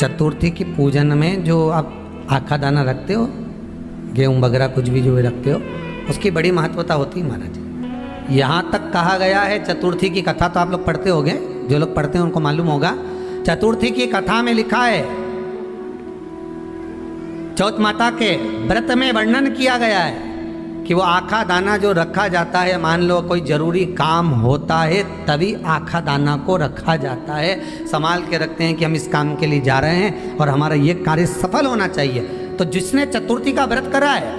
चतुर्थी की पूजन में जो आप आखा दाना रखते हो, गेहूँ वगैरह कुछ भी जो भी रखते हो, उसकी बड़ी महत्वता होती है महाराज। यहाँ तक कहा गया है, चतुर्थी की कथा तो आप लोग पढ़ते होंगे, जो लोग पढ़ते हैं उनको मालूम होगा। चतुर्थी की कथा में लिखा है, चौथ माता के व्रत में वर्णन किया गया है कि वो आखा दाना जो रखा जाता है, मान लो कोई जरूरी काम होता है तभी आखा दाना को रखा जाता है, संभाल के रखते हैं कि हम इस काम के लिए जा रहे हैं और हमारा ये कार्य सफल होना चाहिए। तो जिसने चतुर्थी का व्रत करा है,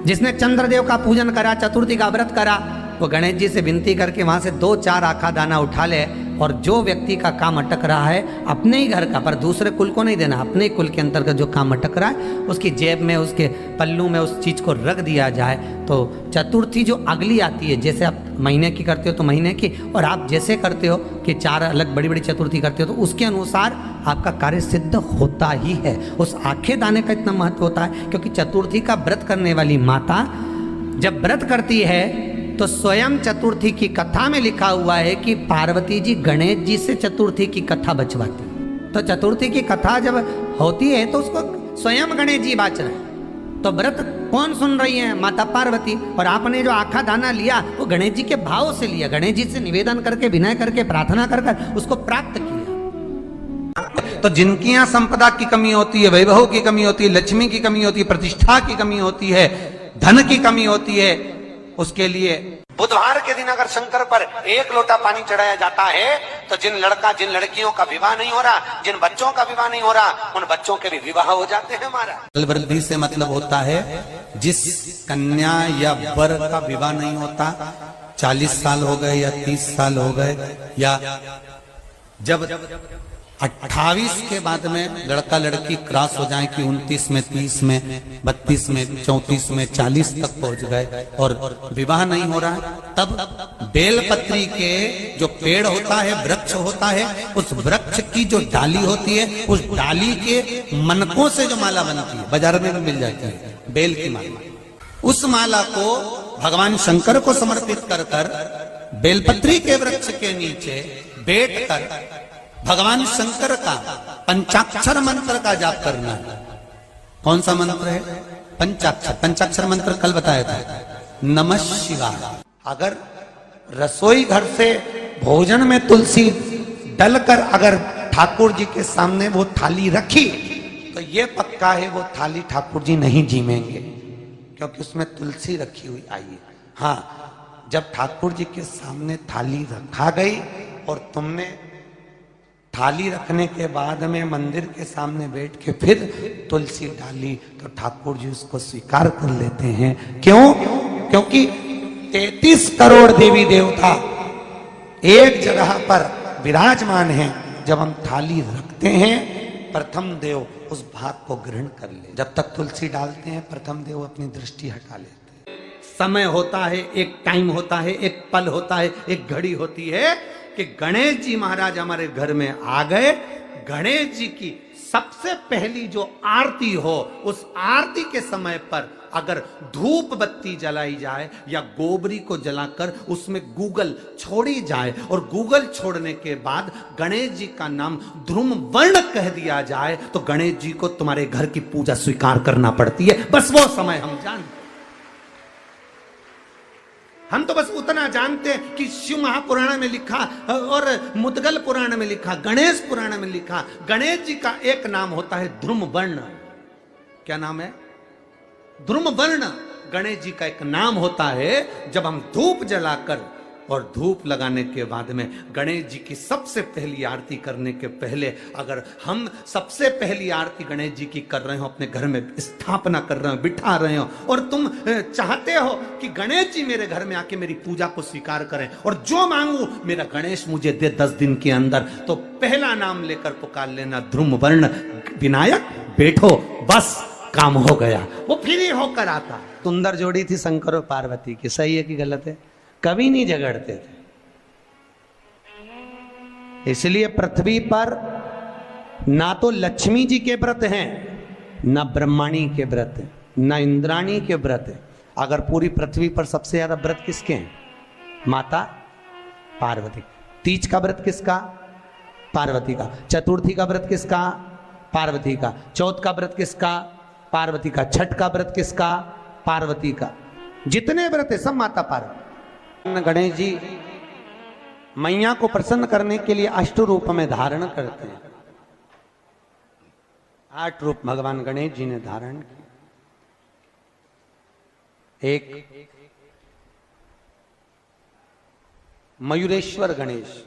जिसने चंद्रदेव का पूजन करा, चतुर्थी का व्रत करा, वो गणेश जी से विनती करके वहां से 2-4 आखा दाना उठा ले, और जो व्यक्ति का काम अटक रहा है अपने ही घर का, पर दूसरे कुल को नहीं देना, अपने ही कुल के अंतर्गत जो काम अटक रहा है उसकी जेब में, उसके पल्लू में उस चीज़ को रख दिया जाए। तो चतुर्थी जो अगली आती है, जैसे आप महीने की करते हो तो महीने की, और आप जैसे करते हो कि 4 अलग बड़ी बड़ी चतुर्थी करते हो तो उसके अनुसार आपका कार्य सिद्ध होता ही है। उस आखे दाने का इतना महत्व होता है क्योंकि चतुर्थी का व्रत करने वाली माता जब व्रत करती है तो स्वयं चतुर्थी की कथा में लिखा हुआ है कि पार्वती जी गणेश जी से चतुर्थी की कथा बचवाती। तो चतुर्थी की कथा जब होती है तो उसको स्वयं गणेश जी बाच रहे हैं। तो व्रत कौन सुन रही है? माता पार्वती। और आपने जो आखा दाना लिया वो गणेश जी के भाव से लिया, गणेश जी से निवेदन करके, विनय करके, प्रार्थना कर उसको प्राप्त किया। तो जिनकी यहाँ संपदा की कमी होती है, वैभव की कमी होती है, लक्ष्मी की कमी होती है, प्रतिष्ठा की कमी होती है, धन की कमी होती है, उसके लिए बुधवार के दिन अगर शंकर पर 1 लोटा पानी चढ़ाया जाता है तो जिन लड़कियों का विवाह नहीं हो रहा, जिन बच्चों का विवाह नहीं हो रहा, उन बच्चों के भी विवाह हो जाते हैं। हमारा वृद्धि से मतलब होता है जिस कन्या या वर का विवाह नहीं होता, 40 साल हो गए या 30 साल हो गए, या जब 28 के बाद में लड़का लड़की क्रॉस हो जाए कि 29 में, 30 में, 32 में, 34 में, 40 तक पहुंच गए और विवाह नहीं हो रहा है, तब बेलपत्री के जो पेड़ होता है, वृक्ष होता है, उस वृक्ष की जो डाली होती है, उस डाली के मनकों से जो माला बनती है, बाजार में भी मिल जाती है बेल की माला, उस माला को भगवान शंकर को समर्पित कर कर बेलपत्री के वृक्ष के नीचे बैठ कर भगवान शंकर का पंचाक्षर मंत्र का जाप करना है। कौन सा मंत्र है? पंचाक्षर। पंचाक्षर मंत्र कल बताया था, नमः शिवाय। अगर रसोई घर से भोजन में तुलसी डलकर अगर ठाकुर जी के सामने वो थाली रखी तो ये पक्का है वो थाली ठाकुर जी नहीं जीमेंगे, क्योंकि उसमें तुलसी रखी हुई आई है। हाँ, जब ठाकुर जी के सामने थाली रखा गई और तुमने थाली रखने के बाद में मंदिर के सामने बैठ के फिर तुलसी डाली तो ठाकुर जी उसको स्वीकार कर लेते हैं। क्यों? क्योंकि 33 करोड़ देवी देवता एक जगह पर विराजमान हैं। जब हम थाली रखते हैं, प्रथम देव उस भाग को ग्रहण कर ले। जब तक तुलसी डालते हैं, प्रथम देव अपनी दृष्टि हटा लेते हैं। समय होता है, एक टाइम होता है, एक पल होता है, एक घड़ी होती है कि गणेश जी महाराज हमारे घर में आ गए। गणेश जी की सबसे पहली जो आरती हो, उस आरती के समय पर अगर धूप बत्ती जलाई जाए या गोबरी को जलाकर उसमें गूगल छोड़ी जाए और गूगल छोड़ने के बाद गणेश जी का नाम ध्रुम वर्ण कह दिया जाए तो गणेश जी को तुम्हारे घर की पूजा स्वीकार करना पड़ती है। बस वो समय हम जानते, हम तो बस उतना जानते हैं कि शिव महापुराण में लिखा और मुद्गल पुराण में लिखा, गणेश पुराण में लिखा, गणेश जी का एक नाम होता है ध्रुम वर्ण। क्या नाम है? ध्रुम वर्ण गणेश जी का एक नाम होता है। जब हम धूप जलाकर और धूप लगाने के बाद में गणेश जी की सबसे पहली आरती करने के पहले अगर हम सबसे पहली आरती गणेश जी की कर रहे हो, अपने घर में स्थापना कर रहे हो, बिठा रहे हो, और तुम चाहते हो कि गणेश जी मेरे घर में आके मेरी पूजा को स्वीकार करें और जो मांगू मेरा गणेश मुझे दे 10 दिन के अंदर, तो पहला नाम लेकर पुकार लेना ध्रुम वर्ण विनायक, बैठो, बस काम हो गया। वो फिर ही होकर आता। सुंदर जोड़ी थी शंकर और पार्वती की, सही है कि गलत है? कभी नहीं झगड़ते थे। इसलिए पृथ्वी पर ना तो लक्ष्मी जी के व्रत हैं, ना ब्रह्माणी के व्रत हैं, ना इंद्राणी के व्रत हैं। अगर पूरी पृथ्वी पर सबसे ज्यादा व्रत किसके हैं? माता पार्वती। तीज का व्रत किसका? पार्वती का। चतुर्थी का व्रत किसका? पार्वती का। चौथ का व्रत किसका? पार्वती का। छठ का व्रत किसका? पार्वती का। जितने व्रत है सब माता पार्वती। गणेश जी मैया को प्रसन्न करने के लिए अष्ट रूप में धारण करते हैं। 8 रूप भगवान गणेश जी ने धारण किए। एक मयूरेश्वर गणेश,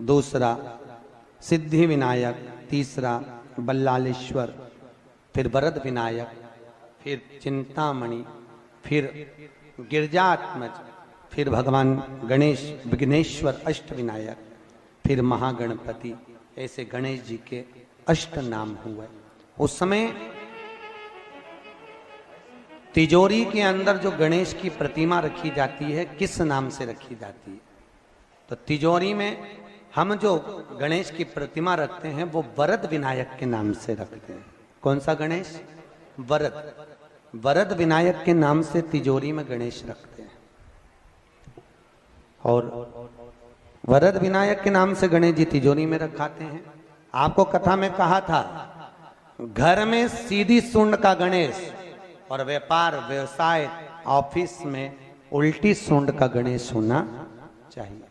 दूसरा सिद्धि विनायक, तीसरा बल्लालेश्वर, फिर वरद विनायक, फिर चिंतामणि, फिर गिरजात्मज, फिर भगवान गणेश विघ्नेश्वर अष्ट विनायक, फिर महागणपति। ऐसे गणेश जी के अष्ट नाम हुए। उस समय तिजोरी के अंदर जो गणेश की प्रतिमा रखी जाती है किस नाम से रखी जाती है? तो तिजोरी में हम जो गणेश की प्रतिमा रखते हैं वो वरद विनायक के नाम से रखते हैं। कौन सा गणेश? वरद। वरद विनायक के नाम से तिजोरी में गणेश रखते हैं। और वरद विनायक के नाम से गणेश जी तिजोरी में रखाते हैं। आपको कथा में कहा था घर में सीधी सूंड का गणेश और व्यापार व्यवसाय ऑफिस में उल्टी सूंड का गणेश होना चाहिए।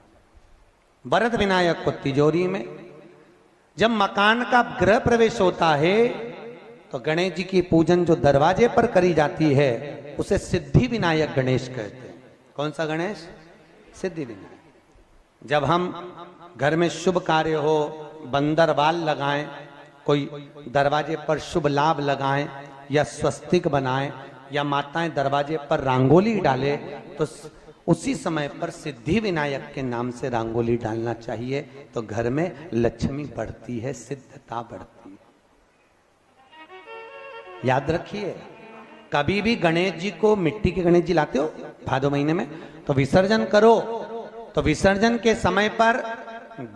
वरद विनायक को तिजोरी में। जब मकान का गृह प्रवेश होता है तो गणेश जी की पूजन जो दरवाजे पर करी जाती है उसे सिद्धि विनायक गणेश कहते हैं। कौन सा गणेश? सिद्धि विनायक। जब हम घर में शुभ कार्य हो, बंदर बाल लगाएं, कोई दरवाजे पर शुभ लाभ लगाएं या स्वस्तिक बनाएं या माताएं दरवाजे पर रंगोली डाले तो उसी समय पर सिद्धि विनायक के नाम से रंगोली डालना चाहिए। तो घर में लक्ष्मी बढ़ती है, सिद्धता बढ़ती है। याद रखिए, कभी भी गणेश जी को, मिट्टी के गणेश जी लाते हो भादो महीने में, तो विसर्जन करो तो विसर्जन के समय पर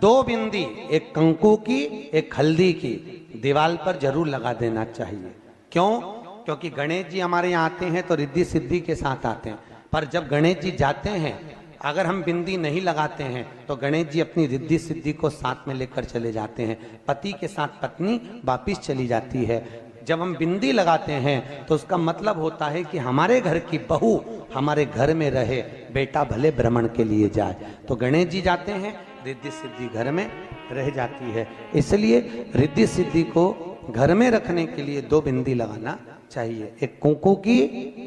2 बिंदी, एक कंकु की एक हल्दी की, दीवार पर जरूर लगा देना चाहिए। क्यों? क्योंकि गणेश जी हमारे यहाँ आते हैं तो रिद्धि सिद्धि के साथ आते हैं, पर जब गणेश जी जाते हैं अगर हम बिंदी नहीं लगाते हैं तो गणेश जी अपनी रिद्धि सिद्धि को साथ में लेकर चले जाते हैं। पति के साथ पत्नी वापिस चली जाती है। जब हम बिंदी लगाते हैं तो उसका मतलब होता है कि हमारे घर की बहू हमारे घर में रहे, बेटा भले भ्रमण के लिए जाए। तो गणेश जी जाते हैं, रिद्धि सिद्धि घर में रह जाती है। इसलिए रिद्धि सिद्धि को घर में रखने के लिए 2 बिंदी लगाना चाहिए, एक कुंकू की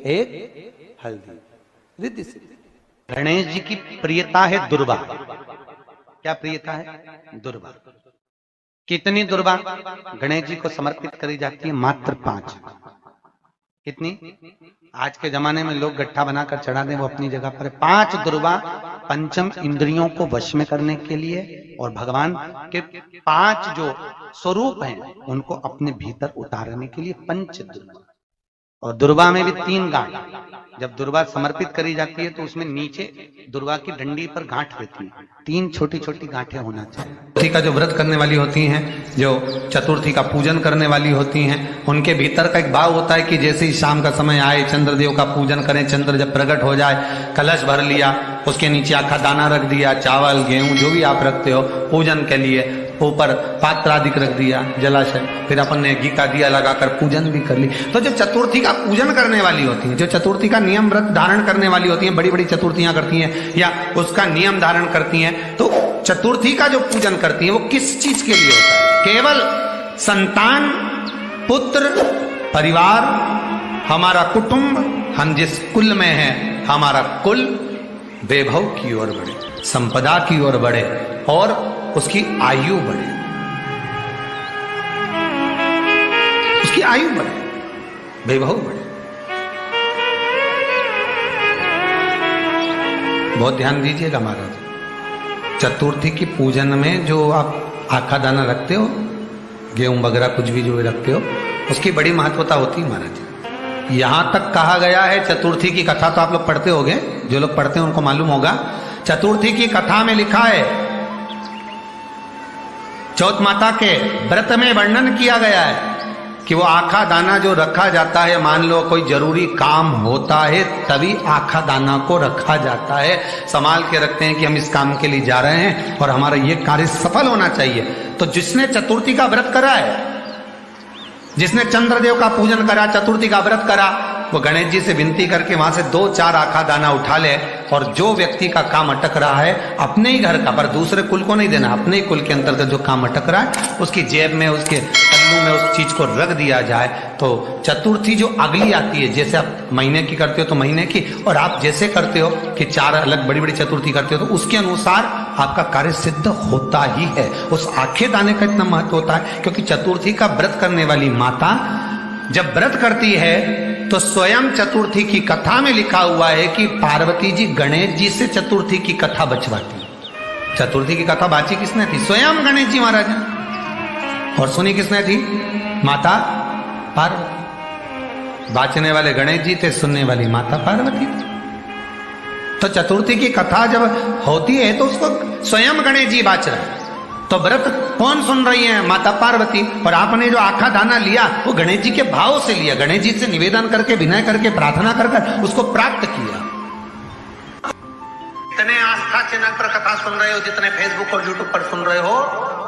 एक हल्दी। रिद्धि सिद्धि। गणेश जी की प्रियता है दुर्वा। क्या प्रियता है? दुर्वा। कितनी दुर्वा गणेश जी को समर्पित करी जाती है? मात्र 5। कितनी? आज के जमाने में लोग गट्ठा बनाकर चढ़ा दें, वो अपनी जगह पर 5 दुर्वा पंचम इंद्रियों को वश में करने के लिए और भगवान के 5 जो स्वरूप हैं उनको अपने भीतर उतारने के लिए 5 दुर्वा। और दुर्वा में भी 3 गांठ। जब दुर्वा समर्पित करी जाती है तो उसमें नीचे दुर्वा की डंडी पर गांठ रहती है, 3 छोटी छोटी गांठें होना चाहिए। चतुर्थी का जो व्रत करने वाली होती हैं, जो चतुर्थी का पूजन करने वाली होती हैं, उनके भीतर का एक भाव होता है कि जैसे ही शाम का समय आए चंद्रदेव का पूजन करें। चंद्र जब प्रकट हो जाए, कलश भर लिया, उसके नीचे आखा दाना रख दिया, चावल गेहूं जो भी आप रखते हो पूजन के लिए, ऊपर पात्र आदि रख दिया, जलाशय, फिर अपन ने घी का दिया लगाकर पूजन भी कर ली। तो जो चतुर्थी का पूजन करने वाली होती है, जो चतुर्थी का नियम व्रत धारण करने वाली होती हैं, बड़ी बड़ी चतुर्थियां करती हैं या उसका नियम धारण करती हैं, तो चतुर्थी का जो पूजन करती है वो किस चीज के लिए होता है? केवल संतान, पुत्र, परिवार, हमारा कुटुंब, हम जिस कुल में हैं, हमारा कुल वैभव की ओर बढ़े, संपदा की ओर बढ़े और उसकी आयु बढ़े, उसकी आयु बढ़े, वैभव बढ़े। बहुत ध्यान दीजिएगा महाराज। चतुर्थी की पूजन में जो आप आखा दाना रखते हो, गेहूं वगैरह कुछ भी जो रखते हो, उसकी बड़ी महत्वता होती है महाराज। यहां तक कहा गया है, चतुर्थी की कथा तो आप लोग पढ़ते होंगे, जो लोग पढ़ते हैं उनको मालूम होगा। चतुर्थी की कथा में लिखा है, चौथ माता के व्रत में वर्णन किया गया है कि वो आखा दाना जो रखा जाता है, मान लो कोई जरूरी काम होता है तभी आखा दाना को रखा जाता है, संभाल के रखते हैं कि हम इस काम के लिए जा रहे हैं और हमारा ये कार्य सफल होना चाहिए। तो जिसने चतुर्थी का व्रत करा है, जिसने चंद्रदेव का पूजन करा, चतुर्थी का व्रत करा, वो गणेश जी से विनती करके वहां से 2-4 आखा दाना उठा ले और जो व्यक्ति का काम अटक रहा है अपने ही घर का, पर दूसरे कुल को नहीं देना, अपने ही कुल के अंतर्गत जो काम अटक रहा है उसकी जेब में, उसके पल्लू में उस चीज को रख दिया जाए। तो चतुर्थी जो अगली आती है, जैसे आप महीने की करते हो तो महीने की, और आप जैसे करते हो कि 4 अलग बड़ी बड़ी चतुर्थी करते हो तो उसके अनुसार आपका कार्य सिद्ध होता ही है। उस आखे दाने का इतना महत्व होता है क्योंकि चतुर्थी का व्रत करने वाली माता जब व्रत करती है तो स्वयं चतुर्थी की कथा में लिखा हुआ है कि पार्वती जी गणेश जी से चतुर्थी की कथा बचवाती। चतुर्थी की कथा बाची किसने थी? स्वयं गणेश जी महाराज ने। और सुनी किसने थी? माता पार्वती। बाचने वाले गणेश जी थे, सुनने वाली माता पार्वती थी। तो चतुर्थी की कथा जब होती है तो उसको स्वयं गणेश जी बाच रहे हैं। तो व्रत कौन सुन रही है? माता पार्वती। और आपने जो आखा दाना लिया वो गणेश जी के भाव से लिया, गणेश जी से निवेदन करके, विनय करके, प्रार्थना कर उसको प्राप्त किया। जितने आस्था चैनल पर कथा सुन रहे हो, जितने फेसबुक और यूट्यूब पर सुन रहे हो,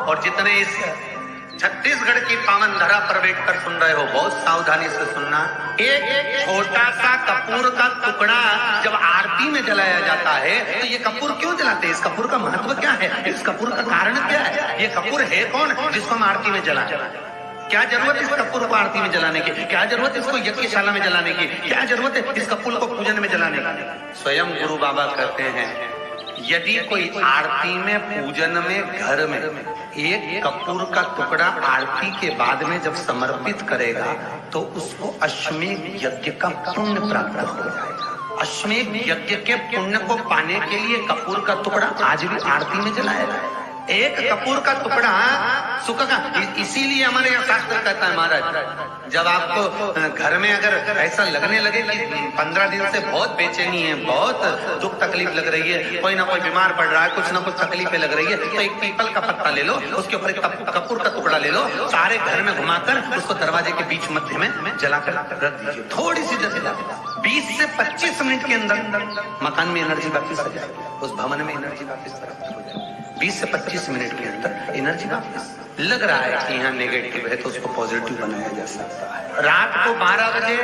और जितने इस छत्तीसगढ़ की पावन धरा पर बैठकर सुन रहे हो, बहुत सावधानी से सुनना। एक छोटा सा कपूर का टुकड़ा जब आरती में जलाया जाता है तो ये कपूर क्यों जलाते हैं? इस कपूर का महत्व क्या है? इस कपूर का कारण क्या है? ये कपूर है कौन जिसको हम आरती में जला? क्या जरूरत इस कपूर को आरती में जलाने की? क्या जरूरत इसको यज्ञशाला में जलाने की? क्या जरूरत है इस कपूर को पूजन में जलाने की? स्वयं गुरु बाबा कहते हैं यदि कोई आरती में, पूजन में, घर में एक कपूर का टुकड़ा आरती के बाद में जब समर्पित करेगा तो उसको अश्वमेध यज्ञ का पुण्य प्राप्त हो जाएगा। अश्वमेध यज्ञ के पुण्य को पाने के लिए कपूर का टुकड़ा आज भी आरती में जलाया जाए। एक कपूर का टुकड़ा सुख का, इसीलिए हमारे यहाँ शास्त्र कहता है महाराज, जब आपको घर में अगर ऐसा लगने लगे कि 15 दिन से बहुत बेचैनी है, बहुत दुख तकलीफ लग रही है, कोई ना कोई बीमार पड़ रहा है, कुछ ना कुछ तकलीफें लग रही है, तो एक पीपल का पत्ता ले लो, उसके ऊपर एक कपूर का टुकड़ा ले लो, सारे घर में घुमाकर उसको दरवाजे के बीच मध्य में जलाकर रख दीजिए। थोड़ी सी जला 20 से 25 मिनट के अंदर मकान में एनर्जी वापिस आ जाएगी, उस भवन में एनर्जी वापिस आ जाएगी। 20 से 25 मिनट के अंदर एनर्जी वापस। लग रहा है कि यहाँ नेगेटिव है तो उसको पॉजिटिव बनाया जा सकता है। रात को 12 बजे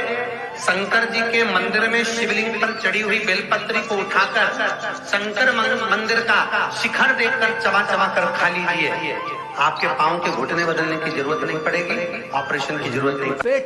शंकर जी के मंदिर में शिवलिंग पर चढ़ी हुई बेलपत्री को उठाकर शंकर मंदिर का शिखर देखकर चबा चबा कर खा लीजिए। आपके पांव के घुटने बदलने की जरूरत नहीं पड़ेगी, ऑपरेशन की जरूरत नहीं।